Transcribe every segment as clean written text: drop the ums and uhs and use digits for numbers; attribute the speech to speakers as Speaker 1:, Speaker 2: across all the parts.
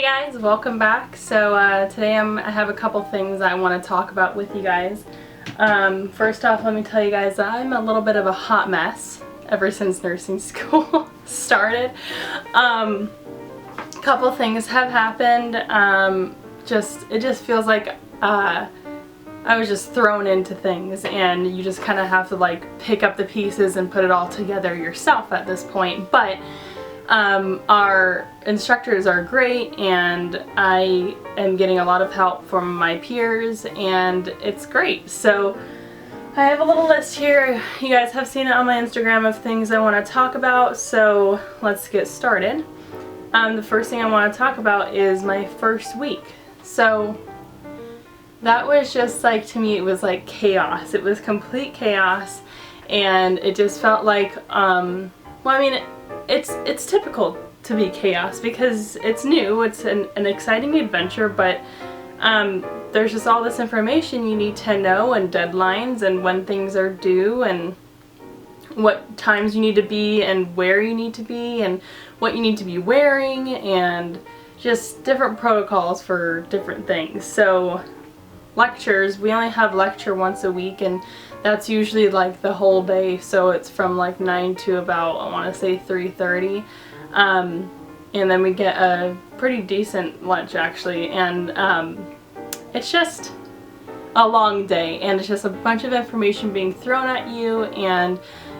Speaker 1: Hey guys, welcome back. So today I have a couple things I want to talk about with you guys. First off, let me tell you guys that I'm a little bit of a hot mess ever since nursing school started. Couple things have happened. It just feels like I was just thrown into things, and you just kind of have to like pick up the pieces and put it all together yourself at this point. But our instructors are great, and I am getting a lot of help from my peers, and it's great. So I have a little list here. You guys have seen it on my Instagram of things I want to talk about, so let's get started. The first thing I want to talk about is my first week. So that was just like, to me, it was like chaos. It was complete chaos, and it just felt like, well, I mean, it's typical to be chaos because it's new, it's an exciting adventure, but there's just all this information you need to know, and deadlines, and when things are due, and what times you need to be, and where you need to be, and what you need to be wearing, and just different protocols for different things. So lectures, we only have lecture once a week, and that's usually like the whole day, so it's from like 9 to about, I want to say 3:30, and then we get a pretty decent lunch actually, and it's just a long day, and it's just a bunch of information being thrown at you, and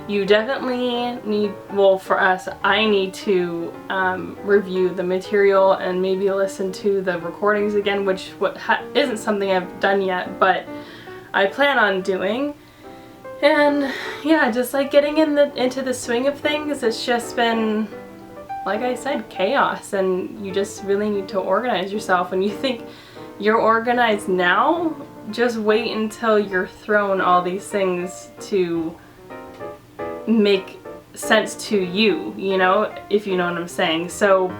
Speaker 1: you definitely need, well, for us, I need to review the material and maybe listen to the recordings again, which isn't something I've done yet, but I plan on doing. And yeah, just like getting into the swing of things, it's just been, like I said, chaos, and you just really need to organize yourself. When you think you're organized now, just wait until you're thrown all these things to make sense to you, you know, if you know what I'm saying. So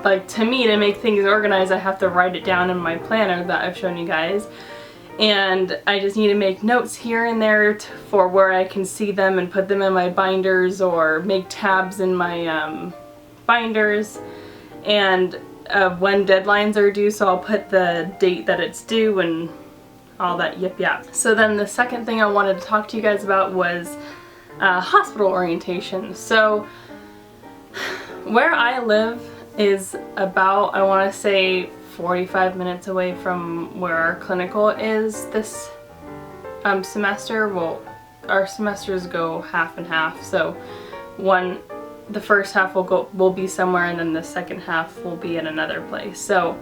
Speaker 1: like, to me, to make things organized, I have to write it down in my planner that I've shown you guys, and I just need to make notes here and there for where I can see them and put them in my binders, or make tabs in my binders, and when deadlines are due, so I'll put the date that it's due and all that yip yap. So then the second thing I wanted to talk to you guys about was hospital orientation. So where I live is about, I want to say, 45 minutes away from where our clinical is this semester. Well, our semesters go half and half, so the first half will be somewhere, and then the second half will be in another place. So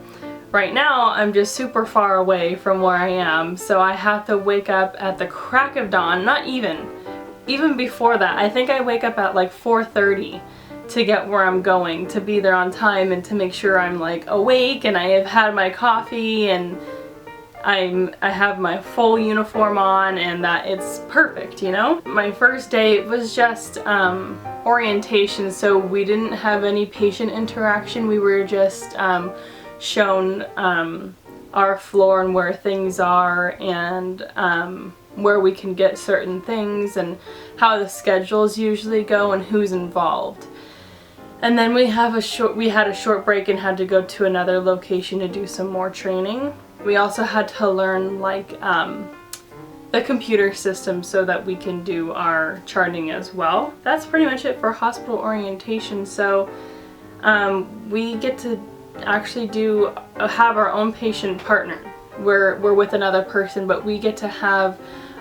Speaker 1: right now I'm just super far away from where I am, so I have to wake up at the crack of dawn, not even before that. I think I wake up at like 4:30 to get where I'm going, to be there on time, and to make sure I'm like awake, and I have had my coffee, and I have my full uniform on, and that it's perfect, you know? My first day was just orientation, so we didn't have any patient interaction. We were just shown our floor and where things are, and where we can get certain things, and how the schedules usually go, and who's involved. And then we had a short break and had to go to another location to do some more training. We also had to learn like the computer system so that we can do our charting as well. That's pretty much it for hospital orientation. So we get to actually have our own patient partner. We're with another person, but we get to have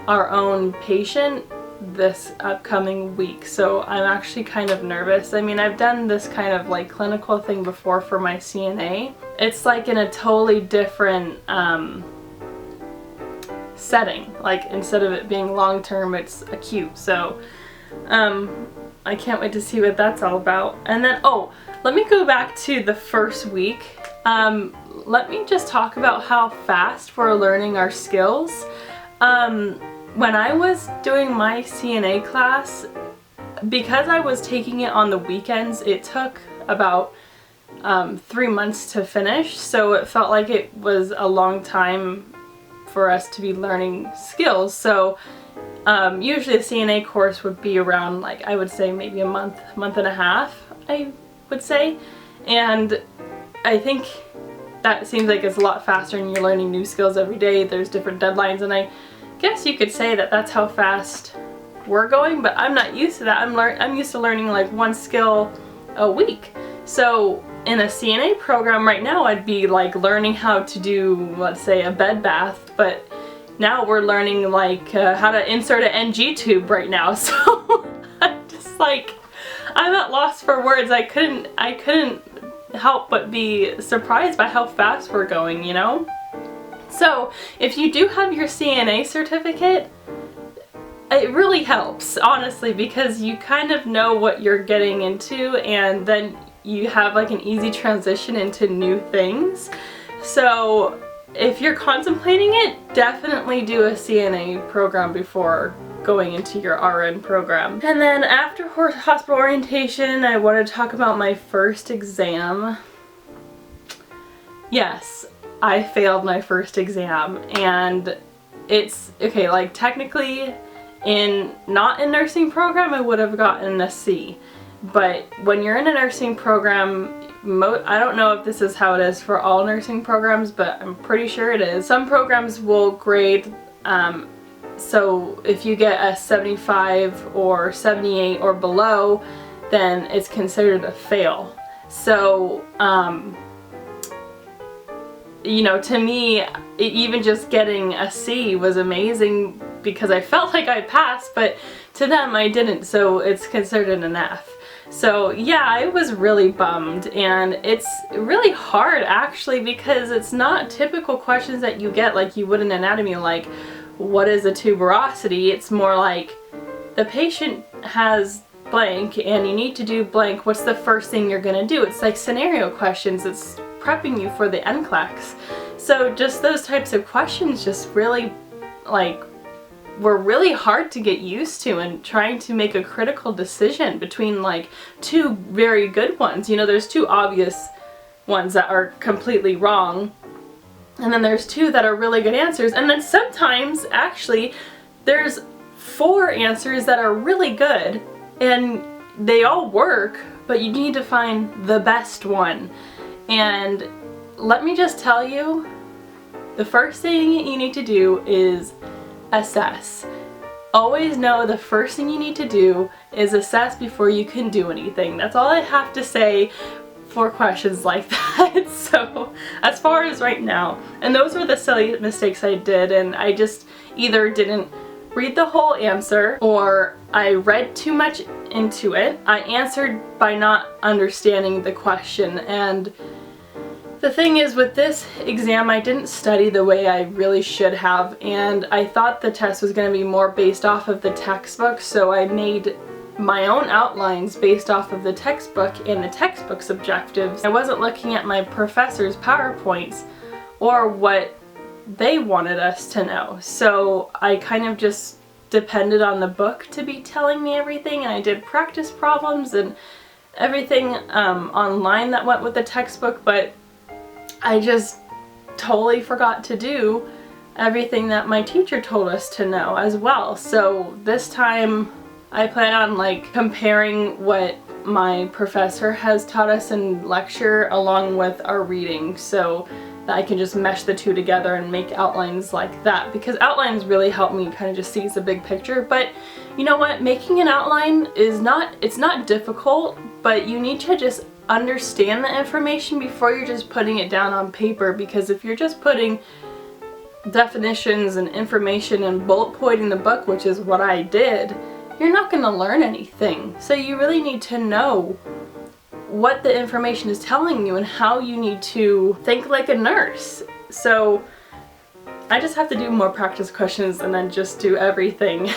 Speaker 1: our own patient this upcoming week, so I'm actually kind of nervous. I mean, I've done this kind of like clinical thing before for my CNA. It's like in a totally different setting. Like, instead of it being long-term, it's acute. So I can't wait to see what that's all about. And then, oh, let me go back to the first week. Let me just talk about how fast we're learning our skills. When I was doing my CNA class, because I was taking it on the weekends, it took about 3 months to finish, so it felt like it was a long time for us to be learning skills. So usually a CNA course would be around, like, I would say maybe a month and a half, I would say. And I think that seems like it's a lot faster and you're learning new skills every day. There's different deadlines, and I guess you could say that that's how fast we're going, but I'm not used to that. I'm used to learning like one skill a week. So in a CNA program right now, I'd be like learning how to do, let's say, a bed bath, but now we're learning like how to insert an NG tube right now. So I'm just like, I'm at loss for words. I couldn't help but be surprised by how fast we're going, you know? So if you do have your CNA certificate, it really helps, honestly, because you kind of know what you're getting into, and then you have like an easy transition into new things. So if you're contemplating it, definitely do a CNA program before going into your RN program. And then after hospital orientation, I want to talk about my first exam. Yes, I failed my first exam, and it's okay, like technically not in nursing program I would have gotten a C, but when you're in a nursing program, I don't know if this is how it is for all nursing programs, but I'm pretty sure it is. Some programs will grade, so if you get a 75 or 78 or below, then it's considered a fail. So you know, to me, even just getting a C was amazing because I felt like I passed, but to them I didn't, so it's considered an F. So yeah, I was really bummed, and it's really hard actually because it's not typical questions that you get like you would in anatomy, like what is a tuberosity? It's more like the patient has blank and you need to do blank. What's the first thing you're gonna do? It's like scenario questions. It's prepping you for the NCLEX. So just those types of questions just really were really hard to get used to, and trying to make a critical decision between like two very good ones. You know, there's two obvious ones that are completely wrong, and then there's two that are really good answers, and then sometimes actually there's 4 answers that are really good and they all work, but you need to find the best one. And let me just tell you, the first thing you need to do is assess. Always know the first thing you need to do is assess before you can do anything. That's all I have to say for questions like that. So as far as right now, and those were the silly mistakes I did, and I just either didn't read the whole answer or I read too much into it. I answered by not understanding the question, and the thing is, with this exam, I didn't study the way I really should have, and I thought the test was going to be more based off of the textbook, so I made my own outlines based off of the textbook and the textbook's objectives. I wasn't looking at my professor's PowerPoints or what they wanted us to know, so I kind of just depended on the book to be telling me everything, and I did practice problems and everything online that went with the textbook, but I just totally forgot to do everything that my teacher told us to know as well. So this time I plan on like comparing what my professor has taught us in lecture along with our reading, so that I can just mesh the two together and make outlines like that, because outlines really help me kind of just see the big picture. But you know what, making an outline is it's not difficult, but you need to just understand the information before you're just putting it down on paper, because if you're just putting definitions and information and bullet pointing the book, which is what I did, you're not going to learn anything. So you really need to know what the information is telling you and how you need to think like a nurse. So I just have to do more practice questions and then just do everything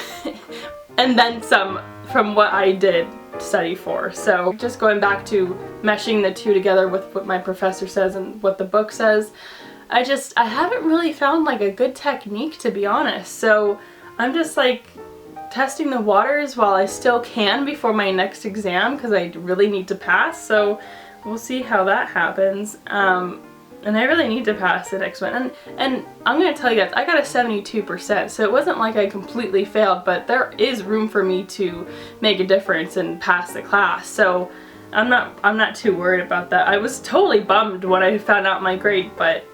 Speaker 1: and then some from what I did study for. So just going back to meshing the two together with what my professor says and what the book says, I haven't really found like a good technique, to be honest. So I'm just like testing the waters while I still can before my next exam, because I really need to pass. So we'll see how that happens. And I really need to pass the next one. And I'm going to tell you guys, I got a 72%, so it wasn't like I completely failed, but there is room for me to make a difference and pass the class. So I'm not too worried about that. I was totally bummed when I found out my grade, but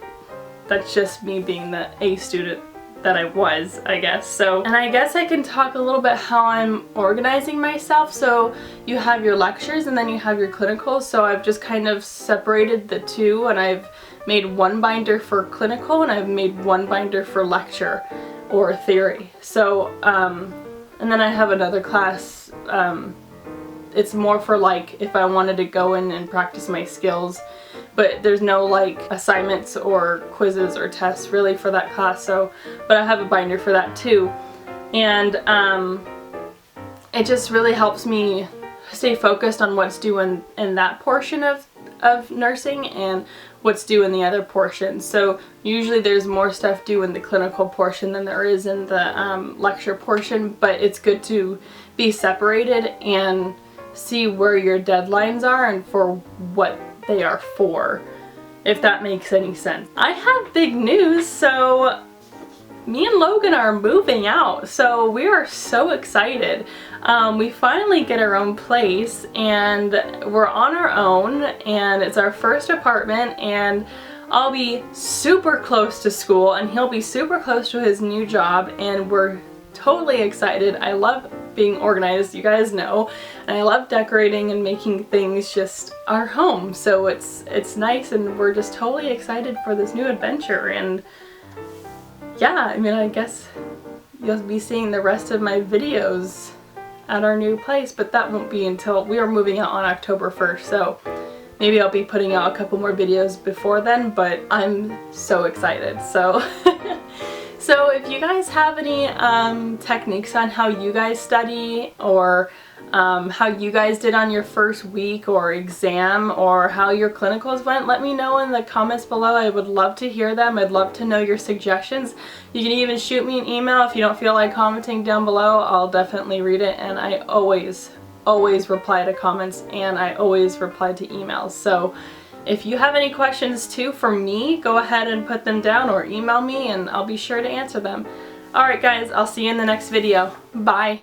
Speaker 1: that's just me being the A student that I was, I guess. So, and I guess I can talk a little bit how I'm organizing myself. So you have your lectures and then you have your clinicals. So I've just kind of separated the two, and I've made one binder for clinical and I've made one binder for lecture or theory. So, and then I have another class, it's more for like if I wanted to go in and practice my skills, but there's no like assignments or quizzes or tests really for that class. So, but I have a binder for that too. And it just really helps me stay focused on what's due in that portion of nursing and what's due in the other portion. So usually there's more stuff due in the clinical portion than there is in the lecture portion, but it's good to be separated and see where your deadlines are and for what they are for, if that makes any sense. I have big news. So me and Logan are moving out, so we are so excited. We finally get our own place and we're on our own, and it's our first apartment, and I'll be super close to school and he'll be super close to his new job, and we're totally excited. I love being organized, you guys know, and I love decorating and making things just our home. So it's nice, and we're just totally excited for this new adventure. And yeah, I mean, I guess you'll be seeing the rest of my videos at our new place, but that won't be until we are moving out on October 1st. So maybe I'll be putting out a couple more videos before then, but I'm so excited. So so if you guys have any techniques on how you guys study, or how you guys did on your first week or exam, or how your clinicals went, let me know in the comments below. I would love to hear them. I'd love to know your suggestions. You can even shoot me an email if you don't feel like commenting down below. I'll definitely read it, and I always reply to comments, and I always reply to emails. So if you have any questions too for me, go ahead and put them down or email me and I'll be sure to answer them. Alright guys, I'll see you in the next video. Bye!